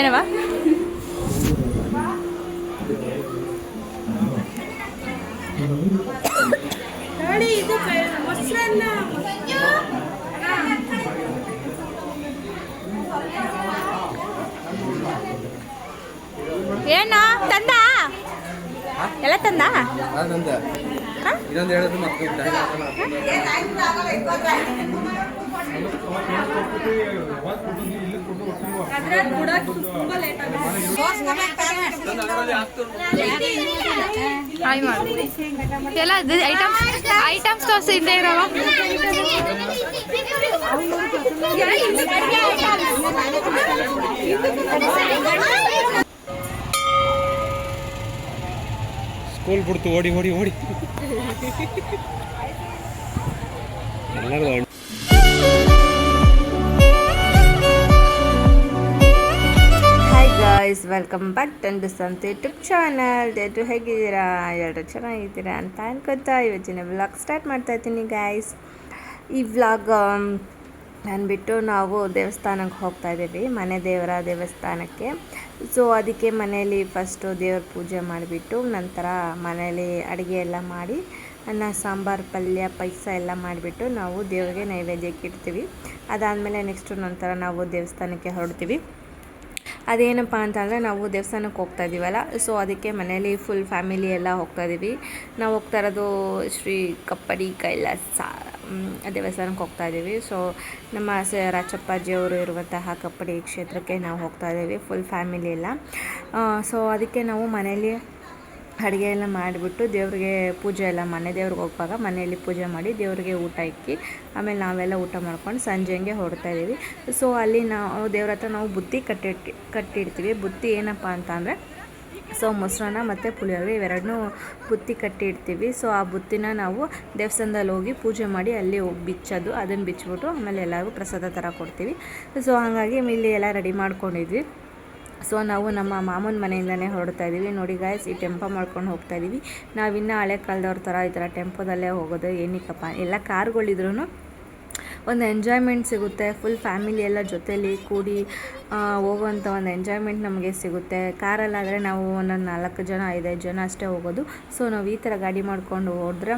ಏನವ ಏನ ತಂದ ಎಲ್ಲ ತಂದ ಇನ್ನೊಂದು ಹೇಳಿದ್ರು ಮತ್ತೆ ಎಲ್ಲ ಐಟಮ್ಸ್ ತೋರಿಸಿ ಇಲ್ಲದೆ ಇರವ ಸ್ಕೂಲ್ ಬಿಡ್ತು ಓಡಿ ಓಡಿ ಓಡಿ ಎಲ್ಲರೂ hi guys, welcome back to Santhe YouTube channel. ಎಲ್ಲರೂ ಹೇಗಿದ್ದೀರಾ? ಎಲ್ಲರೂ ಚೆನ್ನಾಗಿದ್ದೀರಾ ಅಂತ ಅನ್ಕೋತಾ ಇವತ್ತಿನ ವ್ಲಾಗ್ ಸ್ಟಾರ್ಟ್ ಮಾಡ್ತಾ ಇದ್ದೀನಿ ಗಾಯ್ಸ್. ಈ ವ್ಲಾಗ್ ಅಂದ್ಬಿಟ್ಟು ನಾವು ದೇವಸ್ಥಾನಕ್ಕೆ ಹೋಗ್ತಾ ಇದ್ದೀವಿ, ಮನೆ ದೇವರ ದೇವಸ್ಥಾನಕ್ಕೆ. ಸೊ ಅದಕ್ಕೆ ಮನೆಯಲ್ಲಿ ಫಸ್ಟು ದೇವ್ರ ಪೂಜೆ ಮಾಡಿಬಿಟ್ಟು ನಂತರ ಮನೆಯಲ್ಲಿ ಅಡುಗೆ ಎಲ್ಲ ಮಾಡಿ ಅನ್ನ ಸಾಂಬಾರು ಪಲ್ಯ ಪಾಯಸ ಎಲ್ಲ ಮಾಡಿಬಿಟ್ಟು ನಾವು ದೇವರಿಗೆ ನೈವೇದ್ಯಕ್ಕೆ ಇಡ್ತೀವಿ. ಅದಾದಮೇಲೆ ನೆಕ್ಸ್ಟು ನಂತರ ನಾವು ದೇವಸ್ಥಾನಕ್ಕೆ ಹೊರಡ್ತೀವಿ. ಅದೇನಪ್ಪ ಅಂತಂದರೆ ನಾವು ದೇವಸ್ಥಾನಕ್ಕೆ ಹೋಗ್ತಾ ಇದ್ದೀವಲ್ಲ, ಸೊ ಅದಕ್ಕೆ ಮನೇಲಿ ಫುಲ್ ಫ್ಯಾಮಿಲಿ ಎಲ್ಲ ಹೋಗ್ತಾ ಇದ್ದೀವಿ. ನಾವು ಹೋಗ್ತಾ ಇರೋದು ಶ್ರೀ ಕಪ್ಪಡಿ ಕೈಲಾಸ ದೇವಸ್ಥಾನಕ್ಕೆ ಹೋಗ್ತಾ ಇದ್ದೀವಿ. ಸೊ ನಮ್ಮ ರಾಚಪ್ಪಾಜಿಯವರು ಇರುವಂತಹ ಕಪ್ಪಡಿ ಕ್ಷೇತ್ರಕ್ಕೆ ನಾವು ಹೋಗ್ತಾ ಇದ್ದೀವಿ ಫುಲ್ ಫ್ಯಾಮಿಲಿ ಎಲ್ಲ. ಸೊ ಅದಕ್ಕೆ ನಾವು ಮನೇಲಿ ಅಡುಗೆ ಎಲ್ಲ ಮಾಡಿಬಿಟ್ಟು ದೇವ್ರಿಗೆ ಪೂಜೆ ಎಲ್ಲ ಮನೆ ದೇವ್ರಿಗೆ ಹೋಗುವಾಗ ಮನೆಯಲ್ಲಿ ಪೂಜೆ ಮಾಡಿ ದೇವರಿಗೆ ಊಟ ಇಕ್ಕಿ ಆಮೇಲೆ ನಾವೆಲ್ಲ ಊಟ ಮಾಡ್ಕೊಂಡು ಸಂಜೆಗೆ ಹೊರಡ್ತಾ ಇದ್ದೀವಿ. ಸೊ ಅಲ್ಲಿ ನಾವು ದೇವ್ರ ಹತ್ರ ನಾವು ಬುತ್ತಿ ಕಟ್ಟಿಡ್ತೀವಿ. ಬುತ್ತಿ ಏನಪ್ಪ ಅಂತ ಅಂದರೆ ಸೊ ಮೊಸರನ್ನ ಮತ್ತು ಪುಳಿಯೋಗರೆ ಇವೆರಡನ್ನೂ ಬುತ್ತಿ ಕಟ್ಟಿಡ್ತೀವಿ. ಸೊ ಆ ಬುತ್ತಿನ ನಾವು ದೇವಸ್ಥಾನದಲ್ಲಿ ಹೋಗಿ ಪೂಜೆ ಮಾಡಿ ಅಲ್ಲಿ ಹೋಗಿ ಬಿಚ್ಚೋದು, ಅದನ್ನು ಬಿಚ್ಚಿಬಿಟ್ಟು ಆಮೇಲೆ ಎಲ್ಲರಿಗೂ ಪ್ರಸಾದ ಥರ ಕೊಡ್ತೀವಿ. ಸೊ ಹಾಗಾಗಿ ಇಲ್ಲಿ ಎಲ್ಲ ರೆಡಿ ಮಾಡ್ಕೊಂಡಿದ್ವಿ. ಸೊ ನಾವು ನಮ್ಮ ಮಾಮನ ಮನೆಯಿಂದನೇ ಹೊರಡ್ತಾ ಇದ್ದೀವಿ. ನೋಡಿ ಗಾಯ್ಸ್, ಈ ಟೆಂಪೋ ಮಾಡ್ಕೊಂಡು ಹೋಗ್ತಾ ಇದ್ದೀವಿ. ನಾವಿನ್ನೂ ಹಳೆ ಕಾಲದವ್ರ ಥರ ಈ ಥರ ಟೆಂಪೋದಲ್ಲೇ ಹೋಗೋದು ಏನಕ್ಕಪ್ಪ, ಎಲ್ಲ ಕಾರ್ಗಳಿದ್ರೂ ಒಂದು ಎಂಜಾಯ್ಮೆಂಟ್ ಸಿಗುತ್ತೆ. ಫುಲ್ ಫ್ಯಾಮಿಲಿ ಎಲ್ಲ ಜೊತೇಲಿ ಕೂಡಿ ಹೋಗುವಂಥ ಒಂದು ಎಂಜಾಯ್ಮೆಂಟ್ ನಮಗೆ ಸಿಗುತ್ತೆ. ಕಾರಲ್ಲಾದರೆ ನಾವು ಒಂದೊಂದು 4 ಜನ 5 ಜನ ಅಷ್ಟೇ ಹೋಗೋದು. ಸೊ ನಾವು ಈ ಥರ ಗಾಡಿ ಮಾಡ್ಕೊಂಡು ಹೋದ್ರೆ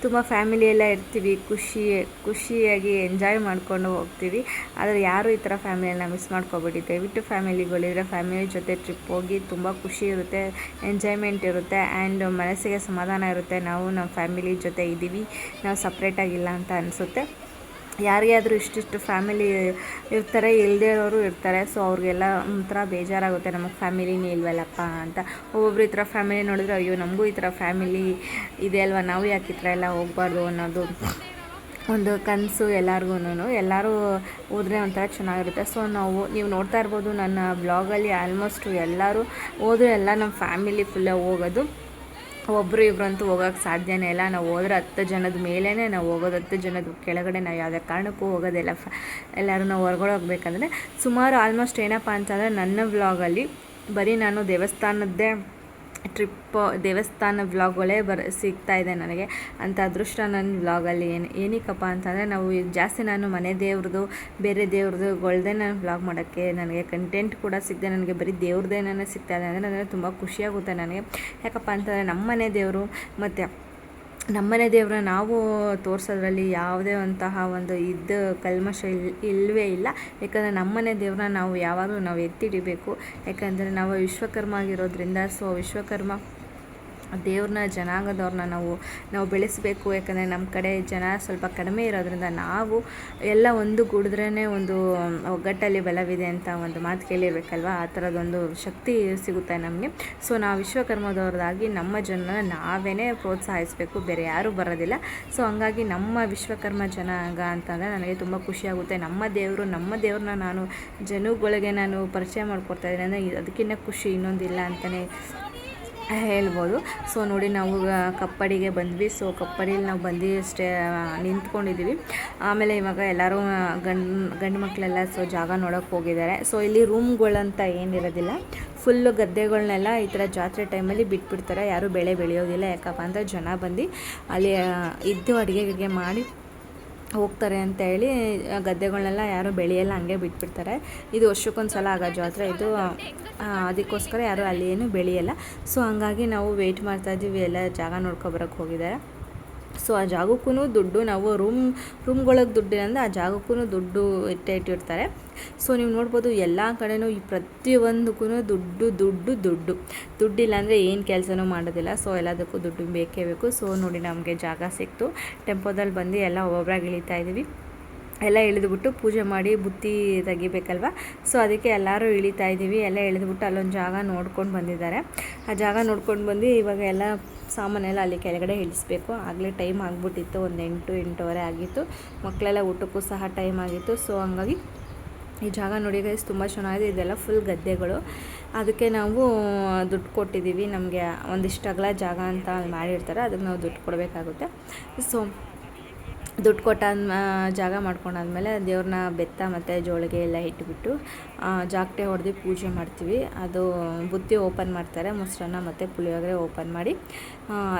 ತುಂಬ ಫ್ಯಾಮಿಲಿ ಎಲ್ಲ ಇರ್ತೀವಿ, ಖುಷಿಯಾಗಿ ಎಂಜಾಯ್ ಮಾಡ್ಕೊಂಡು ಹೋಗ್ತೀವಿ. ಆದರೆ ಯಾರು ಈ ಥರ ಫ್ಯಾಮಿಲಿಯನ್ನು ಮಿಸ್ ಮಾಡ್ಕೊಬೇಡಿ. ದಯವಿಟ್ಟು ಫ್ಯಾಮಿಲಿಗಳಿದ್ರೆ ಫ್ಯಾಮಿಲಿ ಜೊತೆ ಟ್ರಿಪ್ ಹೋಗಿ, ತುಂಬ ಖುಷಿ ಇರುತ್ತೆ, ಎಂಜಾಯ್ಮೆಂಟ್ ಇರುತ್ತೆ ಆ್ಯಂಡ್ ಮನಸ್ಸಿಗೆ ಸಮಾಧಾನ ಇರುತ್ತೆ. ನಾವು ನಮ್ಮ ಫ್ಯಾಮಿಲಿ ಜೊತೆ ಇದ್ದೀವಿ, ನಾವು ಸಪ್ರೇಟಾಗಿಲ್ಲ ಅಂತ ಅನಿಸುತ್ತೆ. ಯಾರಿಗಾದರೂ ಇಷ್ಟಿಷ್ಟು ಫ್ಯಾಮಿಲಿ ಇರ್ತಾರೆ, ಇಲ್ಲದೇ ಇರೋರು ಇರ್ತಾರೆ. ಸೊ ಅವ್ರಿಗೆಲ್ಲ ಒಂಥರ ಬೇಜಾರಾಗುತ್ತೆ, ನಮಗೆ ಫ್ಯಾಮಿಲಿನೇ ಇಲ್ವಲ್ಲಪ್ಪ ಅಂತ. ಒಬ್ಬೊಬ್ರು ಈ ಥರ ಫ್ಯಾಮಿಲಿ ನೋಡಿದ್ರೆ ಅಯ್ಯೋ ನಮಗೂ ಈ ಥರ ಫ್ಯಾಮಿಲಿ ಇದೆ ಅಲ್ವಾ, ನಾವು ಯಾಕೆ ಈ ಥರ ಎಲ್ಲ ಹೋಗ್ಬಾರ್ದು ಅನ್ನೋದು ಒಂದು ಕನಸು ಎಲ್ಲರಿಗೂ. ಎಲ್ಲರೂ ಹೋದರೆ ಒಂಥರ ಚೆನ್ನಾಗಿರುತ್ತೆ. ಸೊ ನೀವು ನೋಡ್ತಾ ಇರ್ಬೋದು ನನ್ನ ಬ್ಲಾಗಲ್ಲಿ ಆಲ್ಮೋಸ್ಟ್ ಎಲ್ಲರೂ ಹೋದರೆ ಎಲ್ಲ ನಮ್ಮ ಫ್ಯಾಮಿಲಿ ಫುಲ್ಲೇ ಹೋಗೋದು. ಒಬ್ಬರು ಇಬ್ಬರಂತೂ ಹೋಗೋಕ್ಕೆ ಸಾಧ್ಯನೇ ಇಲ್ಲ. ನಾವು ಹೋದ್ರೆ 10 ಜನದ ಮೇಲೇ ನಾವು ಹೋಗೋದು, 10 ಜನದ ಕೆಳಗಡೆ ನಾವು ಯಾವುದೇ ಕಾರಣಕ್ಕೂ ಹೋಗೋದಿಲ್ಲ. ಎಲ್ಲರೂ ನಾವು ಹೊರಗಡೆ ಹೋಗ್ಬೇಕಂದ್ರೆ ಸುಮಾರು ಆಲ್ಮೋಸ್ಟ್ ಏನಪ್ಪ ಅಂತಂದರೆ ನನ್ನ ವ್ಲಾಗಲ್ಲಿ ಬರೀ ನಾನು ದೇವಸ್ಥಾನದ್ದೇ ದೇವಸ್ಥಾನ ವ್ಲಾಗ್ಗಳೇ ಸಿಗ್ತಾ ಇದೆ ನನಗೆ. ಅಂಥ ಅದೃಷ್ಟ ನನ್ನ ವ್ಲಾಗಲ್ಲಿ ಏನಕ್ಕಪ್ಪ ಅಂತಂದರೆ ನಾವು ಜಾಸ್ತಿ ನಾನು ಮನೆ ದೇವ್ರದ್ದು ಬೇರೆ ದೇವ್ರದ್ದುಗಳ್ದೇ ನಾನು ವ್ಲಾಗ್ ಮಾಡೋಕ್ಕೆ ನನಗೆ ಕಂಟೆಂಟ್ ಕೂಡ ಸಿಗದೆ, ನನಗೆ ಬರೀ ದೇವ್ರದ್ದೇ ನನಗೆ ಸಿಗ್ತಾ ಇದೆ ಅಂದರೆ ನನಗೆ ತುಂಬ ಖುಷಿಯಾಗುತ್ತೆ ನನಗೆ. ಯಾಕಪ್ಪ ಅಂತಂದರೆ ನಮ್ಮ ಮನೆ ದೇವರು ಮತ್ತು ನಮ್ಮನೆ ದೇವ್ರನ್ನ ನಾವು ತೋರಿಸೋದ್ರಲ್ಲಿ ಯಾವುದೇ ಒಂದು ಕಲ್ಮಶ ಇಲ್ಲವೇ ಇಲ್ಲ. ಯಾಕಂದರೆ ನಮ್ಮನೆ ದೇವ್ರನ್ನ ನಾವು ಯಾವಾಗಲೂ ನಾವು ಎತ್ತಿಡಿಬೇಕು. ಯಾಕಂದರೆ ನಾವು ವಿಶ್ವಕರ್ಮ ಆಗಿರೋದ್ರಿಂದ, ಸೊ ವಿಶ್ವಕರ್ಮ ದೇವ್ರನ್ನ ಜನಾಂಗದವ್ರನ್ನ ನಾವು ಬೆಳೆಸಬೇಕು. ಯಾಕಂದರೆ ನಮ್ಮ ಕಡೆ ಜನ ಸ್ವಲ್ಪ ಕಡಿಮೆ ಇರೋದ್ರಿಂದ ನಾವು ಎಲ್ಲ ಗೂಡಿದ್ರೇ ಒಂದು ಒಗ್ಗಟ್ಟಲ್ಲಿ ಬಲವಿದೆ ಅಂತ ಒಂದು ಮಾತು ಕೇಳಿರ್ಬೇಕಲ್ವ. ಆ ಥರದೊಂದು ಶಕ್ತಿ ಸಿಗುತ್ತೆ ನಮಗೆ. ಸೊ ನಾವು ವಿಶ್ವಕರ್ಮದವ್ರದಾಗಿ ನಮ್ಮ ಜನನ ನಾವೇ ಪ್ರೋತ್ಸಾಹಿಸಬೇಕು, ಬೇರೆ ಯಾರೂ ಬರೋದಿಲ್ಲ. ಸೊ ಹಂಗಾಗಿ ನಮ್ಮ ವಿಶ್ವಕರ್ಮ ಜನಾಂಗ ಅಂತಂದರೆ ನನಗೆ ತುಂಬ ಖುಷಿಯಾಗುತ್ತೆ. ನಮ್ಮ ದೇವ್ರನ್ನ ನಾನು ಜನಗಳಿಗೆ ನಾನು ಪರಿಚಯ ಮಾಡಿಕೊಡ್ತಾ ಇದ್ದೀನಿ ಅಂದರೆ ಅದಕ್ಕಿಂತ ಖುಷಿ ಇನ್ನೊಂದಿಲ್ಲ ಅಂತಲೇ ಹೇಳ್ಬೋದು. ಸೊ ನೋಡಿ ನಾವು ಕಪ್ಪಡಿಗೆ ಬಂದ್ವಿ. ಸೊ ಕಪ್ಪಡಿಲಿ ನಾವು ಬಂದು ನಿಂತ್ಕೊಂಡಿದ್ದೀವಿ. ಆಮೇಲೆ ಇವಾಗ ಎಲ್ಲರೂ ಗಂಡು ಮಕ್ಕಳೆಲ್ಲ ಜಾಗ ನೋಡೋಕ್ಕೆ ಹೋಗಿದ್ದಾರೆ. ಸೊ ಇಲ್ಲಿ ರೂಮ್ಗಳಂತ ಏನಿರೋದಿಲ್ಲ, ಫುಲ್ಲು ಗದ್ದೆಗಳನ್ನೆಲ್ಲ ಈ ಥರ ಜಾತ್ರೆ ಟೈಮಲ್ಲಿ ಬಿಟ್ಬಿಡ್ತಾರೆ. ಯಾರೂ ಬೆಳೆ ಬೆಳೆಯೋದಿಲ್ಲ. ಯಾಕಪ್ಪ ಅಂದರೆ ಜನ ಬಂದು ಅಲ್ಲಿ ಇದ್ದು ಅಡುಗೆ ಮಾಡಿ ಹೋಗ್ತಾರೆ ಅಂತ ಹೇಳಿ ಗದ್ದೆಗಳನ್ನೆಲ್ಲ ಯಾರು ಬೆಳೆಯಲ್ಲ, ಹಂಗೆ ಬಿಟ್ಬಿಡ್ತಾರೆ. ಇದು ವರ್ಷಕ್ಕೊಂದು ಸಲ ಆಗೋ ಜಾತ್ರೆ ಇದು, ಅದಕ್ಕೋಸ್ಕರ ಯಾರು ಅಲ್ಲಿ ಏನು ಬೆಳೆಯಲ್ಲ. ಸೊ ಹಂಗಾಗಿ ನಾವು ವೆಯ್ಟ್ ಮಾಡ್ತಾಯಿದ್ದೀವಿ, ಎಲ್ಲ ಜಾಗ ನೋಡ್ಕೊಬರೋಕ್ಕೆ ಹೋಗಿದ್ದಾರೆ. ಸೊ ಆ ಜಾಗಕ್ಕೂ ದುಡ್ಡು, ನಾವು ರೂಮ್ಗಳಿಗೆ ದುಡ್ಡಿಲ್ಲ ಆ ಜಾಗಕ್ಕೂ ದುಡ್ಡು ಇಟ್ಟಿರ್ತಾರೆ. ಸೊ ನೀವು ನೋಡ್ಬೋದು ಎಲ್ಲ ಕಡೆನೂ ಈ ಪ್ರತಿಯೊಂದಕ್ಕೂ ದುಡ್ಡಿಲ್ಲ ಅಂದರೆ ಏನು ಕೆಲಸನೂ ಮಾಡೋದಿಲ್ಲ. ಸೊ ಎಲ್ಲದಕ್ಕೂ ದುಡ್ಡು ಬೇಕೇ ಬೇಕು. ಸೊ ನೋಡಿ ನಮಗೆ ಜಾಗ ಸಿಕ್ತು, ಟೆಂಪೋದಲ್ಲಿ ಬಂದು ಎಲ್ಲ ಒಬ್ಬೊಬ್ಬರಾಗಿ ಇಳಿತಾ ಇದ್ದೀವಿ. ಎಲ್ಲ ಇಳಿದುಬಿಟ್ಟು ಪೂಜೆ ಮಾಡಿ ಬುತ್ತಿ ತೆಗಿಬೇಕಲ್ವ. ಸೊ ಅದಕ್ಕೆ ಎಲ್ಲರೂ ಇಳಿತಾ ಇದ್ದೀವಿ. ಎಲ್ಲ ಇಳಿದುಬಿಟ್ಟು ಅಲ್ಲೊಂದು ಜಾಗ ನೋಡ್ಕೊಂಡು ಬಂದಿದ್ದಾರೆ. ಆ ಜಾಗ ನೋಡ್ಕೊಂಡು ಬಂದು ಇವಾಗ ಎಲ್ಲ ಸಾಮಾನೆಲ್ಲ ಅಲ್ಲಿ ಕೆಳಗಡೆ ಇಳಿಸ್ಬೇಕು. ಆಗಲೇ ಟೈಮ್ ಆಗಿಬಿಟ್ಟಿತ್ತು, ಒಂದು 8-8:15 ಆಗಿತ್ತು. ಮಕ್ಕಳೆಲ್ಲ ಊಟಕ್ಕೂ ಸಹ ಟೈಮ್ ಆಗಿತ್ತು. ಸೊ ಹಂಗಾಗಿ ಈ ಜಾಗ ನೋಡಿ ಗೈಸ್ ತುಂಬ ಚೆನ್ನಾಗಿದೆ. ಇದೆಲ್ಲ ಫುಲ್ ಗದ್ದೆಗಳು, ಅದಕ್ಕೆ ನಾವು ದುಡ್ಡು ಕೊಟ್ಟಿದ್ದೀವಿ. ನಮಗೆ ಒಂದಿಷ್ಟು ಅಗಲ ಜಾಗ ಅಂತ ಮಾಡಿರ್ತಾರೆ, ಅದಕ್ಕೆ ನಾವು ದುಡ್ಡು ಕೊಡಬೇಕಾಗುತ್ತೆ. ಸೊ ದುಡ್ಡು ಕೊಟ್ಟ ಜಾಗ ಮಾಡ್ಕೊಂಡಾದ್ಮೇಲೆ ದೇವ್ರನ್ನ ಬೆತ್ತ ಮತ್ತು ಜೋಳಿಗೆ ಎಲ್ಲ ಇಟ್ಬಿಟ್ಟು ಜಾಗಟೆ ಹೊಡೆದು ಪೂಜೆ ಮಾಡ್ತೀವಿ. ಅದು ಬುತ್ತಿ ಓಪನ್ ಮಾಡ್ತಾರೆ, ಮೊಸರನ್ನ ಮತ್ತು ಪುಳಿಯೋಗರೆ ಓಪನ್ ಮಾಡಿ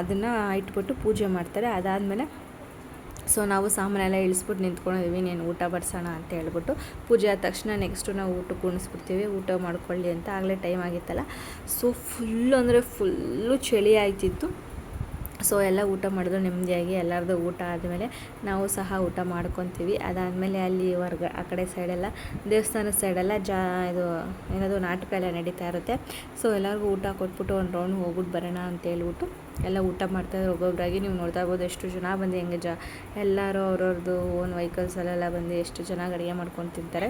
ಅದನ್ನು ಇಟ್ಬಿಟ್ಟು ಪೂಜೆ ಮಾಡ್ತಾರೆ. ಅದಾದಮೇಲೆ ಸೊ ನಾವು ಸಾಮಾನೆಲ್ಲ ಇಳಿಸ್ಬಿಟ್ಟು ನಿಂತ್ಕೊಂಡಿದ್ದೀವಿ, ನೀನು ಊಟ ಬಡಿಸೋಣ ಅಂತ ಹೇಳ್ಬಿಟ್ಟು. ಪೂಜೆ ಆದ ತಕ್ಷಣ ನೆಕ್ಸ್ಟು ನಾವು ಊಟಕ್ಕೆ ಕುಣಿಸ್ಬಿಡ್ತೀವಿ, ಊಟ ಮಾಡ್ಕೊಳ್ಳಿ ಅಂತ. ಆಗಲೇ ಟೈಮ್ ಆಗಿತ್ತಲ್ಲ. ಸೊ ಫುಲ್ಲು ಚಳಿ ಆಯ್ತಿತ್ತು. ಸೊ ಎಲ್ಲ ಊಟ ಮಾಡಿದ್ರು ನೆಮ್ಮದಿಯಾಗಿ. ಎಲ್ಲರದ್ದು ಊಟ ಆದಮೇಲೆ ನಾವು ಸಹ ಊಟ ಮಾಡ್ಕೊತೀವಿ. ಅದಾದಮೇಲೆ ಅಲ್ಲಿ ಆ ಕಡೆ ಸೈಡೆಲ್ಲ ದೇವಸ್ಥಾನದ ಸೈಡೆಲ್ಲ ಇದು ಏನಾದರೂ ನಾಟಕ ಎಲ್ಲ ನಡೀತಾ ಇರುತ್ತೆ. ಸೊ ಎಲ್ಲರಿಗೂ ಊಟ ಕೊಟ್ಬಿಟ್ಟು ಒಂದು ರೌಂಡ್ ಹೋಗ್ಬಿಟ್ಟು ಬರೋಣ ಅಂತ ಹೇಳ್ಬಿಟ್ಟು ಎಲ್ಲ ಊಟ ಮಾಡ್ತಾಯಿದ್ರು ಒಬ್ಬೊಬ್ಬರಾಗಿ. ನೀವು ನೋಡ್ತಾ ಇರ್ಬೋದು ಎಷ್ಟು ಜನ ಬಂದು ಹೆಂಗೆ ಎಲ್ಲರೂ ಅವ್ರವ್ರದ್ದು ಓನ್ ವೆಹಿಕಲ್ಸಲ್ಲೆಲ್ಲ ಬಂದು ಎಷ್ಟು ಚೆನ್ನಾಗಿ ಅಡುಗೆ ಮಾಡ್ಕೊಂಡು ತಿಂತಾರೆ.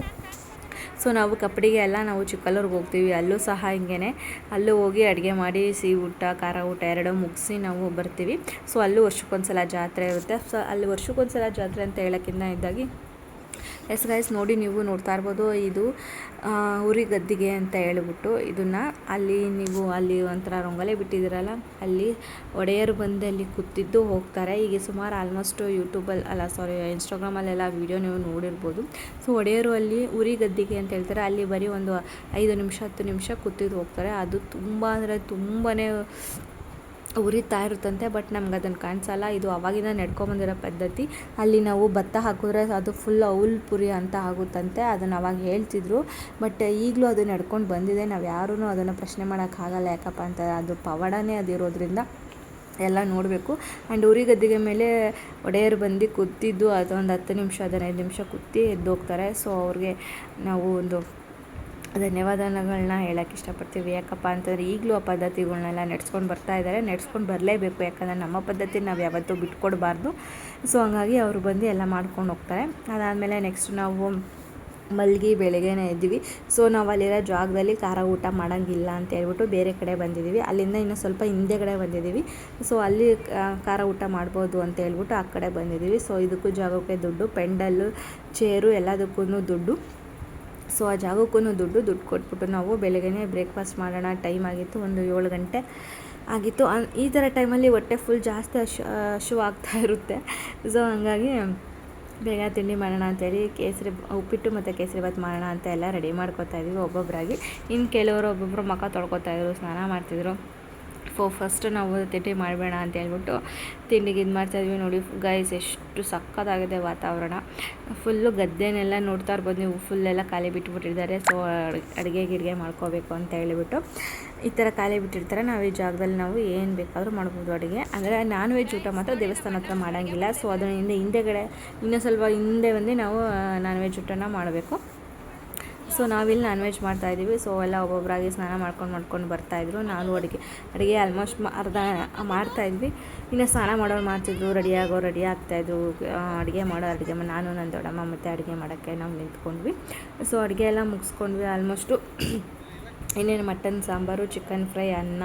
ಸೊ ನಾವು ಕಪ್ಪಡಿಗೆ ಎಲ್ಲ ನಾವು ಚಿಕ್ಕಲ್ಲೂರಿಗೆ ಹೋಗ್ತೀವಿ, ಅಲ್ಲೂ ಸಹ ಹಿಂಗೆ ಅಲ್ಲೂ ಹೋಗಿ ಅಡುಗೆ ಮಾಡಿ ಸಿಹಿ ಊಟ ಖಾರ ಊಟ ಎರಡೂ ಮುಗಿಸಿ ನಾವು ಬರ್ತೀವಿ. ಸೊ ಅಲ್ಲೂ ವರ್ಷಕ್ಕೊಂದ್ಸಲ ಜಾತ್ರೆ ಇರುತ್ತೆ. ಸೊ ಅಲ್ಲಿ ವರ್ಷಕ್ಕೊಂದ್ಸಲ ಜಾತ್ರೆ ಅಂತ ಹೇಳೋಕ್ಕಿಂತ ಇದ್ದಾಗಿ ಎಸ್ ಗೈಸ್ ನೋಡಿ, ನೀವು ನೋಡ್ತಾ ಇರ್ಬೋದು, ಇದು ಉರಿ ಗದ್ದಿಗೆ ಅಂತ ಹೇಳ್ಬಿಟ್ಟು ಇದನ್ನು ಅಲ್ಲಿ ಒಂಥರ ರಂಗೋಲಿ ಬಿಟ್ಟಿದ್ದೀರಲ್ಲ, ಅಲ್ಲಿ ಒಡೆಯರು ಬಂದು ಅಲ್ಲಿ ಕೂತಿದ್ದು ಹೋಗ್ತಾರೆ. ಈಗ ಸುಮಾರು ಆಲ್ಮೋಸ್ಟ್ ಇನ್ಸ್ಟಾಗ್ರಾಮಲ್ಲೆಲ್ಲ ವೀಡಿಯೋ ನೀವು ನೋಡಿರ್ಬೋದು. ಸೊ ಒಡೆಯರು ಅಲ್ಲಿ ಉರಿ ಗದ್ದಿಗೆ ಅಂತ ಹೇಳ್ತಾರೆ, ಅಲ್ಲಿ ಬರೀ ಒಂದು 5 ನಿಮಿಷ 10 ನಿಮಿಷ ಕೂತಿದ್ದು ಹೋಗ್ತಾರೆ. ಅದು ತುಂಬ ಅಂದರೆ ತುಂಬಾ ಉರಿತಾ ಇರುತ್ತಂತೆ. ಬಟ್ ನಮ್ಗೆ ಅದನ್ನು ಕಾಣಿಸಲ್ಲ. ಇದು ಅವಾಗಿಂದ ನಡ್ಕೊಂಬಂದಿರೋ ಪದ್ಧತಿ. ಅಲ್ಲಿ ನಾವು ಭತ್ತ ಹಾಕಿದ್ರೆ ಅದು ಫುಲ್ ಅವ್ಲ್ ಪುರಿ ಅಂತ ಆಗುತ್ತಂತೆ, ಅದನ್ನು ಅವಾಗ ಹೇಳ್ತಿದ್ರು. ಬಟ್ ಈಗಲೂ ಅದು ನಡ್ಕೊಂಡು ಬಂದಿದೆ, ನಾವು ಯಾರೂ ಅದನ್ನು ಪ್ರಶ್ನೆ ಮಾಡೋಕ್ಕಾಗಲ್ಲ. ಯಾಕಪ್ಪ ಅಂತ ಅದು ಪವಾಡನೇ ಅದಿರೋದ್ರಿಂದ ಎಲ್ಲ ನೋಡಬೇಕು. ಆ್ಯಂಡ್ ಉರಿ ಗದ್ದಿಗೆ ಮೇಲೆ ಒಡೆಯರು ಬಂದು ಕೂತಿದ್ದು ಅದೊಂದು 10 ನಿಮಿಷ 15 ನಿಮಿಷ ಕೂತಿ ಎದ್ದೋಗ್ತಾರೆ. ಸೊ ಅವ್ರಿಗೆ ನಾವು ಒಂದು ಧನ್ಯವಾದಗಳನ್ನ ಹೇಳೋಕ್ಕೆ ಇಷ್ಟಪಡ್ತೀವಿ. ಯಾಕಪ್ಪ ಅಂತಂದರೆ ಈಗಲೂ ಆ ಪದ್ಧತಿಗಳನ್ನೆಲ್ಲ ನಡ್ಸ್ಕೊಂಡು ಬರ್ತಾ ಇದ್ದಾರೆ, ನಡ್ಸ್ಕೊಂಡು ಬರಲೇಬೇಕು. ಯಾಕಂದರೆ ನಮ್ಮ ಪದ್ಧತಿ ನಾವು ಯಾವತ್ತೂ ಬಿಟ್ಕೊಡ್ಬಾರ್ದು. ಸೊ ಹಂಗಾಗಿ ಅವರು ಬಂದು ಎಲ್ಲ ಮಾಡ್ಕೊಂಡು ಹೋಗ್ತಾರೆ. ಅದಾದಮೇಲೆ ನೆಕ್ಸ್ಟ್ ನಾವು ಮಲ್ಗಿ ಬೆಳಗ್ಗೆನೇ ಇದ್ದೀವಿ. ಸೊ ನಾವು ಅಲ್ಲಿರೋ ಜಾಗದಲ್ಲಿ ಖಾರ ಊಟ ಮಾಡೋಂಗಿಲ್ಲ ಅಂತ ಹೇಳ್ಬಿಟ್ಟು ಬೇರೆ ಕಡೆ ಬಂದಿದ್ದೀವಿ. ಅಲ್ಲಿಂದ ಇನ್ನೂ ಸ್ವಲ್ಪ ಹಿಂದೆಗಡೆ ಬಂದಿದ್ದೀವಿ. ಸೊ ಅಲ್ಲಿ ಖಾರ ಊಟ ಮಾಡ್ಬೋದು ಅಂತ ಹೇಳ್ಬಿಟ್ಟು ಆ ಕಡೆ ಬಂದಿದ್ದೀವಿ. ಸೊ ಇದಕ್ಕೂ ಜಾಗಕ್ಕೆ ದುಡ್ಡು, ಪೆಂಡಲ್ಲು ಚೇರು ಎಲ್ಲದಕ್ಕೂ ದುಡ್ಡು. ಸೊ ಆ ಜಾಗಕ್ಕೂ ದುಡ್ಡು ಕೊಟ್ಬಿಟ್ಟು ನಾವು ಬೆಳಗ್ಗೆನೇ ಬ್ರೇಕ್ಫಾಸ್ಟ್ ಮಾಡೋಣ. ಟೈಮ್ ಆಗಿತ್ತು, ಒಂದು 7 ಗಂಟೆ ಆಗಿತ್ತು. ಈ ಥರ ಟೈಮಲ್ಲಿ ಹೊಟ್ಟೆ ಫುಲ್ ಜಾಸ್ತಿ ಹಶು ಆಗ್ತಾ ಇರುತ್ತೆ. ಸೊ ಹಂಗಾಗಿ ಬೇಗ ತಿಂಡಿ ಮಾಡೋಣ ಅಂತೇಳಿ ಉಪ್ಪಿಟ್ಟು ಮತ್ತು ಕೇಸರಿಬಾತ್ ಮಾಡೋಣ ಅಂತ ಎಲ್ಲ ರೆಡಿ ಮಾಡ್ಕೊತಾ ಇದ್ದೀವಿ ಒಬ್ಬೊಬ್ಬರಾಗಿ. ಇನ್ನು ಕೆಲವರು ಒಬ್ಬೊಬ್ಬರು ಮುಖ ತೊಳ್ಕೊತಾಯಿದ್ರು, ಸ್ನಾನ ಮಾಡ್ತಿದ್ರು. ಫಸ್ಟ್ ನಾವು ತಿಂಡಿ ಮಾಡಬೇಡ ಅಂತ ಹೇಳ್ಬಿಟ್ಟು ತಿಂಡಿಗೆ ಇದು ಮಾಡ್ತಾಯಿದ್ವಿ. ನೋಡಿ ಗೈಸ್ ಎಷ್ಟು ಸಕ್ಕತ್ತಾಗಿದೆ ವಾತಾವರಣ. ಫುಲ್ಲು ಗದ್ದೆನೆಲ್ಲ ನೋಡ್ತಾ ಇರ್ಬೋದು ನೀವು, ಫುಲ್ಲೆಲ್ಲ ಖಾಲಿ ಬಿಟ್ಬಿಟ್ಟಿದ್ದಾರೆ. ಸೊ ಅಡುಗೆ ಮಾಡ್ಕೋಬೇಕು ಅಂತ ಹೇಳಿಬಿಟ್ಟು ಈ ಥರ ಖಾಲಿ ಬಿಟ್ಟಿರ್ತಾರೆ. ನಾವು ಈ ಜಾಗದಲ್ಲಿ ನಾವು ಏನು ಬೇಕಾದರೂ ಮಾಡ್ಬೋದು ಅಡುಗೆ. ಅಂದರೆ ನಾನ್ ವೆಜ್ ಊಟ ಮಾತ್ರ ದೇವಸ್ಥಾನ ಹತ್ರ ಮಾಡೋಂಗಿಲ್ಲ. ಸೊ ಅದನ್ನು ಹಿಂದೆಗಡೆ ಇನ್ನೂ ಸ್ವಲ್ಪ ಹಿಂದೆ ಬಂದು ನಾವು ನಾನ್ ವೆಜ್ ಊಟನ ಮಾಡಬೇಕು. ಸೊ ನಾವಿಲ್ಲಿ ನಾನ್ ವೆಜ್ ಮಾಡ್ತಾಯಿದ್ದೀವಿ. ಸೊ ಎಲ್ಲ ಒಬ್ಬೊಬ್ಬರಾಗಿ ಸ್ನಾನ ಮಾಡ್ಕೊಂಡು ಬರ್ತಾಯಿದ್ರು. ನಾನು ಅಡುಗೆ ಆಲ್ಮೋಸ್ಟ್ ಅರ್ಧ ಮಾಡ್ತಾಯಿದ್ವಿ. ಇನ್ನು ಸ್ನಾನ ಮಾಡೋರು ಮಾಡ್ತಿದ್ರು, ರೆಡಿ ಆಗ್ತಾಯಿದ್ರು. ಅಡುಗೆ ನಾನು ನನ್ನ ದೊಡ್ಡಮ್ಮ ಮತ್ತು ಅಡುಗೆ ಮಾಡೋಕ್ಕೆ ನಾವು ನಿಂತ್ಕೊಂಡ್ವಿ. ಸೊ ಅಡುಗೆ ಎಲ್ಲ ಮುಗಿಸ್ಕೊಂಡ್ವಿ ಆಲ್ಮೋಸ್ಟು. ಇನ್ನೇನು ಮಟನ್ ಸಾಂಬಾರು, ಚಿಕನ್ ಫ್ರೈ, ಅನ್ನ,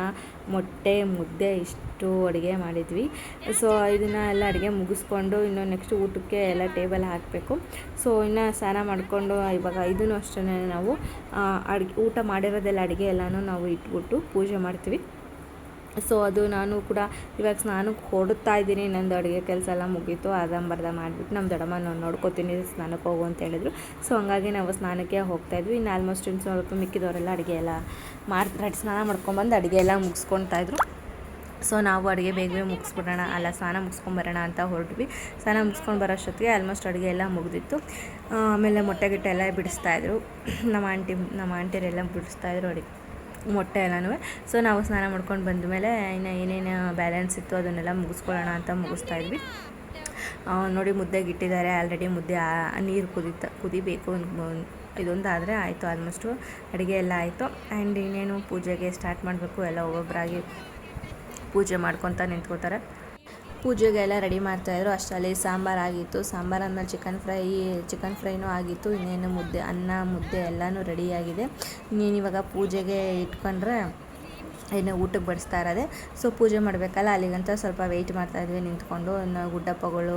ಮೊಟ್ಟೆ, ಮುದ್ದೆ ಇಷ್ಟು ಅಡುಗೆ ಮಾಡಿದ್ವಿ. ಸೊ ಇದನ್ನು ಎಲ್ಲ ಅಡುಗೆ ಮುಗಿಸ್ಕೊಂಡು ಇನ್ನು ನೆಕ್ಸ್ಟ್ ಊಟಕ್ಕೆ ಎಲ್ಲ ಟೇಬಲ್ ಹಾಕಬೇಕು. ಸೊ ಇನ್ನು ಸ್ನಾನ ಮಾಡಿಕೊಂಡು ಇವಾಗ ಇದನ್ನು ಅಷ್ಟೇ ನಾವು ಊಟ ಮಾಡಿರೋದೆಲ್ಲ ಅಡುಗೆ ಎಲ್ಲನೂ ನಾವು ಇಟ್ಬಿಟ್ಟು ಪೂಜೆ ಮಾಡ್ತೀವಿ. ಸೊ ಅದು ನಾನು ಕೂಡ ಇವಾಗ ಸ್ನಾನಕ್ಕೆ ಹೊಡುತ್ತಾ ಇದ್ದೀನಿ. ನಂದು ಅಡುಗೆ ಕೆಲಸ ಎಲ್ಲ ಮುಗೀತು, ಅರ್ಧಂಬರ್ಧ ಮಾಡಿಬಿಟ್ಟು ನಮ್ಮ ದೊಡ್ಡಮ್ಮ ನಾನು ನೋಡ್ಕೊತೀನಿ, ಸ್ನಾನಕ್ಕೆ ಹೋಗು ಅಂತ ಹೇಳಿದ್ರು. ಸೊ ಹಂಗಾಗಿ ನಾವು ಸ್ನಾನಕ್ಕೆ ಹೋಗ್ತಾಯಿದ್ವಿ. ಇನ್ನು ಆಲ್ಮೋಸ್ಟ್ ಸ್ವಲ್ಪ ಮಿಕ್ಕಿದವರೆಲ್ಲ ಅಡುಗೆ ಎಲ್ಲ ಸ್ನಾನ ಮಾಡ್ಕೊಂಬಂದು ಅಡುಗೆ ಎಲ್ಲ ಮುಗಿಸ್ಕೊತಾಯಿದ್ರು. ಸೊ ನಾವು ಅಡುಗೆ ಬೇಗ ಬೇಗ ಮುಗಿಸ್ಬಿಡೋಣ, ಅಲ್ಲ ಸ್ನಾನ ಮುಗಿಸ್ಕೊಂಬರೋಣ ಅಂತ ಹೊರಟ್ವಿ. ಸ್ನಾನ ಮುಗಿಸ್ಕೊಂಡು ಬರೋಷ್ಟೊತ್ತಿಗೆ ಆಲ್ಮೋಸ್ಟ್ ಅಡುಗೆ ಎಲ್ಲ ಮುಗಿದಿತ್ತು. ಆಮೇಲೆ ಮೊಟ್ಟೆ ಗಿಟ್ಟೆ ಎಲ್ಲ ಬಿಡಿಸ್ತಾಯಿದ್ರು ನಮ್ಮ ಆಂಟಿಯರೆಲ್ಲ ಬಿಡಿಸ್ತಾಯಿದ್ರು ಅಡುಗೆ ಮೊಟ್ಟೆ ಎಲ್ಲನೂ. ಸೊ ನಾವು ಸ್ನಾನ ಮಾಡ್ಕೊಂಡು ಬಂದಮೇಲೆ ಇನ್ನು ಏನೇನು ಬ್ಯಾಲೆನ್ಸ್ ಇತ್ತು ಅದನ್ನೆಲ್ಲ ಮುಗಿಸ್ಕೊಳ್ಳೋಣ ಅಂತ ಮುಗಿಸ್ತಾಯಿದ್ವಿ. ನೋಡಿ ಮುದ್ದೆಗೆ ಇಟ್ಟಿದ್ದಾರೆ ಆಲ್ರೆಡಿ. ಮುದ್ದೆ ನೀರು ಕುದಿಬೇಕು. ಇದೊಂದು ಆದರೆ ಆಯಿತು, ಆಲ್ಮೋಸ್ಟು ಅಡುಗೆ ಎಲ್ಲ ಆಯಿತು. ಆ್ಯಂಡ್ ಇನ್ನೇನು ಪೂಜೆಗೆ ಸ್ಟಾರ್ಟ್ ಮಾಡಬೇಕು. ಎಲ್ಲ ಒಬ್ಬೊಬ್ಬರಾಗಿ ಪೂಜೆ ಮಾಡ್ಕೊತ ನಿಂತ್ಕೋತಾರೆ. ಪೂಜೆಗೆಲ್ಲ ರೆಡಿ ಮಾಡ್ತಾಯಿದ್ರು. ಅಷ್ಟರಲ್ಲಿ ಸಾಂಬಾರು ಆಗಿತ್ತು. ಸಾಂಬಾರು ಆದಮೇಲೆ ಚಿಕನ್ ಫ್ರೈನೂ ಆಗಿತ್ತು. ಇನ್ನೇನು ಮುದ್ದೆ ಎಲ್ಲನೂ ರೆಡಿಯಾಗಿದೆ. ಇನ್ನೇನು ಇವಾಗ ಪೂಜೆಗೆ ಇಟ್ಕೊಂಡ್ರೆ ಇನ್ನು ಊಟಕ್ಕೆ ಬಡಿಸ್ತಾ ಇರೋದೆ. ಸೊ ಪೂಜೆ ಮಾಡಬೇಕಲ್ಲ, ಅಲ್ಲಿಗಂತ ಸ್ವಲ್ಪ ವೆಯ್ಟ್ ಮಾಡ್ತಾಯಿದ್ವಿ ನಿಂತ್ಕೊಂಡು. ಇನ್ನು ಗುಡ್ಡಪ್ಪಗಳು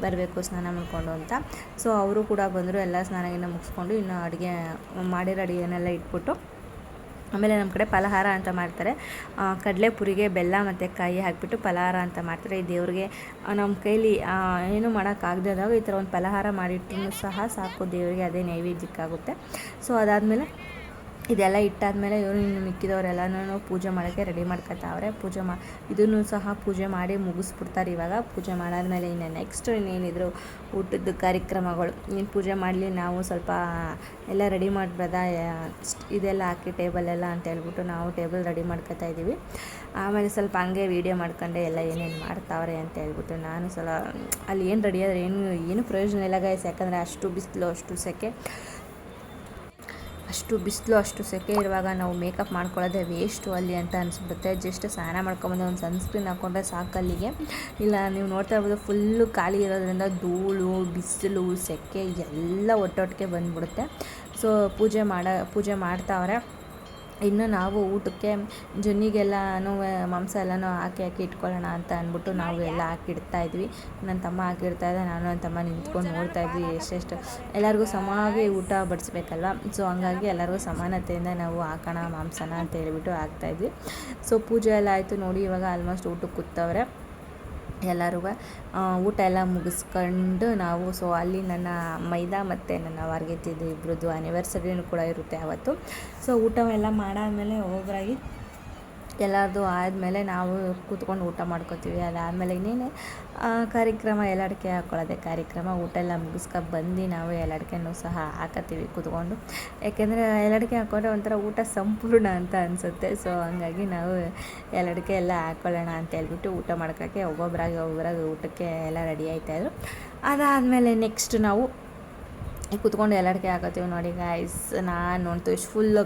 ಬರಬೇಕು ಸ್ನಾನ ಮಾಡಿಕೊಂಡು ಅಂತ. ಸೊ ಅವರು ಕೂಡ ಬಂದರು. ಎಲ್ಲ ಸ್ನಾನಗಿನ್ನ ಮುಗಿಸ್ಕೊಂಡು ಇನ್ನು ಮಾಡಿರೋ ಅಡುಗೆನೆಲ್ಲ ಇಟ್ಬಿಟ್ಟು ಆಮೇಲೆ ನಮ್ಮ ಕಡೆ ಫಲಹಾರ ಅಂತ ಮಾಡ್ತಾರೆ. ಕಡಲೆಪುರಿಗೆ ಬೆಲ್ಲ ಮತ್ತು ಕಾಯಿ ಹಾಕಿಬಿಟ್ಟು ಫಲಹಾರ ಅಂತ ಮಾಡ್ತಾರೆ. ಈ ದೇವ್ರಿಗೆ ನಮ್ಮ ಕೈಲಿ ಏನೂ ಮಾಡೋಕ್ಕಾಗದಾಗ ಈ ಥರ ಒಂದು ಫಲಹಾರ ಮಾಡಿಟ್ಟು ಸಹ ಸಾಕು, ದೇವರಿಗೆ ಅದೇ ನೈವೇದ್ಯಕ್ಕಾಗುತ್ತೆ. ಸೊ ಅದಾದಮೇಲೆ ಇದೆಲ್ಲ ಇಟ್ಟಾದಮೇಲೆ ಇವರು ಇನ್ನು ಮಿಕ್ಕಿದವರೆಲ್ಲನೂ ಪೂಜೆ ಮಾಡೋಕ್ಕೆ ರೆಡಿ ಮಾಡ್ಕೊತಾವ್ರೆ. ಇದನ್ನು ಸಹ ಪೂಜೆ ಮಾಡಿ ಮುಗಿಸ್ಬಿಡ್ತಾರೆ. ಇವಾಗ ಪೂಜೆ ಮಾಡಾದ್ಮೇಲೆ ಇನ್ನು ನೆಕ್ಸ್ಟ್ ಇನ್ನೇನಿದ್ರು ಊಟದ ಕಾರ್ಯಕ್ರಮಗಳು. ಇನ್ನು ಪೂಜೆ ಮಾಡಲಿ, ನಾವು ಸ್ವಲ್ಪ ಎಲ್ಲ ರೆಡಿ ಮಾಡ್ಬೋದ, ಇದೆಲ್ಲ ಹಾಕಿ ಟೇಬಲೆಲ್ಲ ಅಂತ ಹೇಳ್ಬಿಟ್ಟು ನಾವು ಟೇಬಲ್ ರೆಡಿ ಮಾಡ್ಕೊತಾ ಇದ್ದೀವಿ. ಆಮೇಲೆ ಸ್ವಲ್ಪ ಹಂಗೆ ವೀಡಿಯೋ ಮಾಡ್ಕೊಂಡೆ ಎಲ್ಲ ಏನೇನು ಮಾಡ್ತಾವ್ರೆ ಅಂತ ಹೇಳ್ಬಿಟ್ಟು. ನಾನು ಅಲ್ಲಿ ಏನು ರೆಡಿ ಆದರೆ ಏನು ಪ್ರಯೋಜನ ಇಲ್ಲ ಗೈಸ್. ಯಾಕಂದರೆ ಅಷ್ಟು ಬಿಸಿಲು ಅಷ್ಟು ಸೆಕೆ ಇರುವಾಗ ನಾವು ಮೇಕಪ್ ಮಾಡ್ಕೊಳ್ಳೋದೇ ವೇಸ್ಟು ಅಲ್ಲಿ ಅಂತ ಅನಿಸ್ಬಿಡುತ್ತೆ. ಜಸ್ಟ್ ಸ್ನಾನ ಮಾಡ್ಕೊಂಬಂದು ಒಂದು ಸನ್ಸ್ಕ್ರೀನ್ ಹಾಕ್ಕೊಂಡ್ರೆ ಸಾಕಲ್ಲಿಗೆ. ಇಲ್ಲ ನೀವು ನೋಡ್ತಾ ಇರ್ಬೋದು, ಫುಲ್ಲು ಖಾಲಿ ಇರೋದ್ರಿಂದ ಧೂಳು, ಬಿಸಿಲು, ಸೆಕೆ ಎಲ್ಲ ಒಟ್ಟೊಟ್ಟಿಗೆ ಬಂದುಬಿಡುತ್ತೆ. ಸೊ ಪೂಜೆ ಮಾಡ್ತಾವ್ರೆ. ಇನ್ನು ನಾವು ಊಟಕ್ಕೆ ಜೊನ್ನಿಗೆಲ್ಲನೂ ಮಾಂಸ ಎಲ್ಲನೂ ಹಾಕಿ ಇಟ್ಕೊಳ್ಳೋಣ ಅಂತ ಅಂದ್ಬಿಟ್ಟು ನಾವು ಎಲ್ಲ ಹಾಕಿಡ್ತಾಯಿದ್ವಿ. ನನ್ನ ತಮ್ಮ ಹಾಕಿಡ್ತಾಯಿದ್ದೆ, ನಾನು ನನ್ನ ತಮ್ಮ ನಿಂತ್ಕೊಂಡು ನೋಡ್ತಾಯಿದ್ವಿ ಎಷ್ಟೆಷ್ಟು ಎಲ್ಲರಿಗೂ ಸಮಾಗಿ ಊಟ ಬಡಿಸ್ಬೇಕಲ್ವ. ಸೊ ಹಂಗಾಗಿ ಎಲ್ಲರಿಗೂ ಸಮಾನತೆಯಿಂದ ನಾವು ಹಾಕೋಣ ಮಾಂಸನ ಅಂತ ಹೇಳ್ಬಿಟ್ಟು ಹಾಕ್ತಾಯಿದ್ವಿ. ಸೊ ಪೂಜೆ ಎಲ್ಲ ಆಯಿತು ನೋಡಿ. ಇವಾಗ ಆಲ್ಮೋಸ್ಟ್ ಊಟಕ್ಕೆ ಕೂತವ್ರೆ ಎಲ್ಲರೂ. ಊಟ ಎಲ್ಲ ಮುಗಿಸ್ಕೊಂಡು ನಾವು ಅಲ್ಲಿ ನನ್ನ ಮೈದಾ ಮತ್ತು ನನ್ನ ವಾರ್ಗಿತ್ತಿದ್ದು ಇಬ್ಬರದ್ದು ಆ್ಯನಿವರ್ಸರಿನೂ ಕೂಡ ಇರುತ್ತೆ ಅವತ್ತು. ಸೊ ಊಟವೆಲ್ಲ ಮಾಡಾದಮೇಲೆ ಒಬ್ಬೊಬ್ಬರಾಗಿ ಎಲ್ಲರದು ಆದಮೇಲೆ ನಾವು ಕೂತ್ಕೊಂಡು ಊಟ ಮಾಡ್ಕೋತೀವಿ. ಅದಾದಮೇಲೆ ಇನ್ನೇನು ಕಾರ್ಯಕ್ರಮ ಎಲೆ ಹಾಕ್ಕೊಳ್ಳೋದೆ ಕಾರ್ಯಕ್ರಮ. ಊಟ ಎಲ್ಲ ಬಂದು ನಾವು ಎಲೆ ಸಹ ಹಾಕತ್ತೀವಿ ಕೂತ್ಕೊಂಡು. ಯಾಕೆಂದರೆ ಎಲೆ ಹಾಕ್ಕೊಂಡ್ರೆ ಒಂಥರ ಊಟ ಸಂಪೂರ್ಣ ಅಂತ ಅನಿಸುತ್ತೆ. ಸೊ ಹಂಗಾಗಿ ನಾವು ಎಲೆ ಎಲ್ಲ ಹಾಕ್ಕೊಳ್ಳೋಣ ಅಂತ ಹೇಳ್ಬಿಟ್ಟು ಊಟ ಮಾಡ್ಕೋಕ್ಕೆ ಒಬ್ಬೊಬ್ಬರಾಗಿ ಊಟಕ್ಕೆ ಎಲ್ಲ ರೆಡಿ ಆಯ್ತಾಯಿದ್ರು. ಅದಾದಮೇಲೆ ನೆಕ್ಸ್ಟ್ ನಾವು ಕೂತ್ಕೊಂಡು ಎಲ್ಲ ಹಾಕೋತೀವಿ ನೋಡಿ ಗಾಯ್ಸ್. ನಾನು ಅಂತೂ ಇಷ್ಟು ಫುಲ್ಲು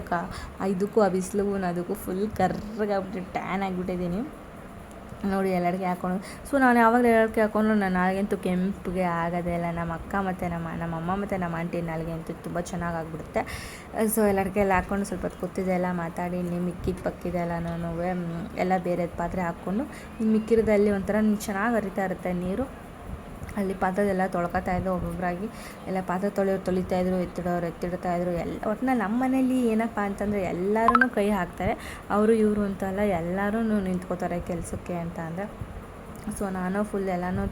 ಇದಕ್ಕೂ ಆ ಬಿಸಿಲಿಗೂ ಅದಕ್ಕೂ ಫುಲ್ ಕರ್ರಗಾಗ್ಬಿಟ್ಟು ಟ್ಯಾನ್ ಆಗಿಬಿಟ್ಟಿದ್ದೀನಿ ನೋಡಿ ಎಲ್ಲ ಹಾಕ್ಕೊಂಡು. ಸೊ ನಾನು ಯಾವಾಗಲೂ ಎಲ್ಲ ಹಾಕ್ಕೊಂಡು ನನ್ನ ನಾಳೆಗಂತೂ ಕೆಂಪಿಗೆ ಆಗೋದೇ ಇಲ್ಲ. ನಮ್ಮ ಅಕ್ಕ ಮತ್ತು ನಮ್ಮಮ್ಮ ಮತ್ತು ನಮ್ಮ ಆಂಟಿ ನಾಳೆಗೆ ಅಂತೂ ತುಂಬ ಚೆನ್ನಾಗಿ ಆಗಿಬಿಡುತ್ತೆ. ಸೊ ಎಲ್ಲ ಹಾಕ್ಕೊಂಡು ಸ್ವಲ್ಪ ಹೊತ್ತು ಕೂತಿದ್ದೆ, ಎಲ್ಲ ಮಾತಾಡಿ ಮಿಕ್ಕಿದ್ದೆಲ್ಲನೂ ಎಲ್ಲ ಬೇರೆ ಪಾತ್ರೆ ಹಾಕ್ಕೊಂಡು ಮಿಕ್ಕಿರೋದಲ್ಲಿ ಒಂಥರ ಚೆನ್ನಾಗಿ ಹರಿತಾ ಇರುತ್ತೆ ನೀರು. ಅಲ್ಲಿ ಪಾತ್ರೆದೆಲ್ಲ ತೊಳ್ಕೊತಾಯಿದ್ರು ಒಬ್ಬೊಬ್ಬರಾಗಿ. ಎಲ್ಲ ಪಾತ್ರೆ ತೊಳಿತಾಯಿದ್ರು, ಎತ್ತಿಡ್ತಾಯಿದ್ರು. ಒಟ್ಟಿನಲ್ಲಿ ನಮ್ಮ ಮನೇಲಿ ಏನಪ್ಪ ಅಂತಂದರೆ ಎಲ್ಲರೂ ಕೈ ಹಾಕ್ತಾರೆ. ಅವರು ಇವರು ಅಂತಲ್ಲ, ಎಲ್ಲರೂ ನಿಂತ್ಕೋತಾರೆ ಕೆಲಸಕ್ಕೆ ಅಂತ ಅಂದರೆ. ಸೊ ನಾನು ಫುಲ್ ಎಲ್ಲನೂ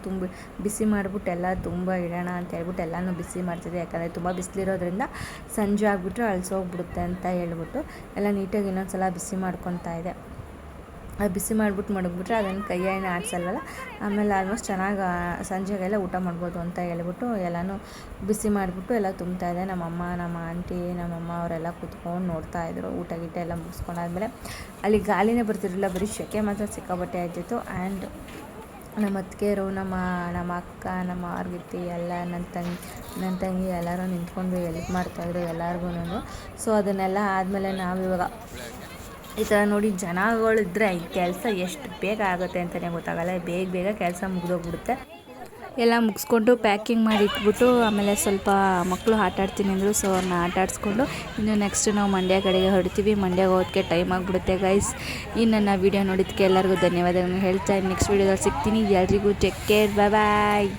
ಬಿಸಿ ಮಾಡಿಬಿಟ್ಟು ಎಲ್ಲ ತುಂಬ ಇಡೋಣ ಅಂತ ಹೇಳ್ಬಿಟ್ಟು ಎಲ್ಲನೂ ಬಿಸಿ ಮಾಡ್ತಿದ್ದೆ. ಯಾಕಂದರೆ ತುಂಬ ಬಿಸಿಲಿರೋದ್ರಿಂದ ಸಂಜೆ ಆಗಿಬಿಟ್ರೆ ಅಳಿಸೋಗ್ಬಿಡುತ್ತೆ ಅಂತ ಹೇಳ್ಬಿಟ್ಟು ಎಲ್ಲ ನೀಟಾಗಿ ಇನ್ನೊಂದು ಸಲ ಬಿಸಿ ಮಾಡ್ಕೊತಾ ಇದೆ. ಅದು ಬಿಸಿ ಮಾಡಿಬಿಟ್ಟು ಮಡಗ್ಬಿಟ್ರೆ ಅದನ್ನು ಕೈಯನ್ನು ಆಡಿಸಲ್ವಲ್ಲ. ಆಮೇಲೆ ಆಲ್ಮೋಸ್ಟ್ ಚೆನ್ನಾಗಿ ಸಂಜೆಗೆಲ್ಲ ಊಟ ಮಾಡ್ಬೋದು ಅಂತ ಹೇಳ್ಬಿಟ್ಟು ಎಲ್ಲನೂ ಬಿಸಿ ಮಾಡಿಬಿಟ್ಟು ಎಲ್ಲ ತುಂಬ್ತಾಯಿದ್ದೆ. ನಮ್ಮಮ್ಮ, ನಮ್ಮ ಆಂಟಿ, ನಮ್ಮಮ್ಮ ಅವರೆಲ್ಲ ಕೂತ್ಕೊಂಡು ನೋಡ್ತಾಯಿದ್ರು. ಊಟ ಎಲ್ಲ ಮುಗಿಸ್ಕೊಂಡಾದ್ಮೇಲೆ ಅಲ್ಲಿ ಗಾಳಿನೇ ಬರ್ತಿರಲಿಲ್ಲ, ಬರೀ ಸೆಕೆ ಮಾತ್ರ ಸಿಕ್ಕಾಬಟ್ಟೆ ಆಗ್ತಿತ್ತು. ಆ್ಯಂಡ್ ನಮ್ಮ ಅತ್ತಿಗೆಯರು, ನಮ್ಮ ಅಕ್ಕ, ನಮ್ಮ ಆರ್ಗಿತ್ತಿ ಎಲ್ಲ ನನ್ನ ತಂಗಿ ಎಲ್ಲರೂ ನಿಂತ್ಕೊಂಡು ಹೆಲ್ಪ್ ಮಾಡ್ತಾಯಿದ್ರು ಎಲ್ಲರಿಗೂ. ಸೊ ಅದನ್ನೆಲ್ಲ ಆದಮೇಲೆ ನಾವಿವಾಗ ಈ ಥರ ನೋಡಿ ಜನಗಳಿದ್ರೆ ಕೆಲಸ ಎಷ್ಟು ಬೇಗ ಆಗುತ್ತೆ ಅಂತಲೇ ಗೊತ್ತಾಗಲ್ಲ. ಬೇಗ ಕೆಲಸ ಮುಗಿದೋಗ್ಬಿಡುತ್ತೆ. ಎಲ್ಲ ಮುಗಿಸ್ಕೊಂಡು ಪ್ಯಾಕಿಂಗ್ ಮಾಡಿ ಇಟ್ಬಿಟ್ಟು ಆಮೇಲೆ ಸ್ವಲ್ಪ ಮಕ್ಕಳು ಆಟ ಆಡ್ತೀನಿ ಅಂದರು. ಸೊ ಅವ್ರನ್ನ ಆಟ ಆಡಿಸ್ಕೊಂಡು ಇನ್ನು ನೆಕ್ಸ್ಟ್ ನಾವು ಮಂಡ್ಯ ಕಡೆಗೆ ಹೊರಡ್ತೀವಿ. ಮಂಡ್ಯ ಹೋಗೋದಕ್ಕೆ ಟೈಮ್ ಆಗಿಬಿಡುತ್ತೆ ಗೈಸ್. ಈ ನನ್ನ ವೀಡಿಯೋ ನೋಡಿದ್ದಕ್ಕೆ ಎಲ್ಲರಿಗೂ ಧನ್ಯವಾದಗಳನ್ನು ಹೇಳ್ತಾ ನೆಕ್ಸ್ಟ್ ವೀಡಿಯೋದಲ್ಲಿ ಸಿಗ್ತೀನಿ. ಎಲ್ರಿಗೂ ಟೇಕ್ ಕೇರ್, ಬಾಯ್.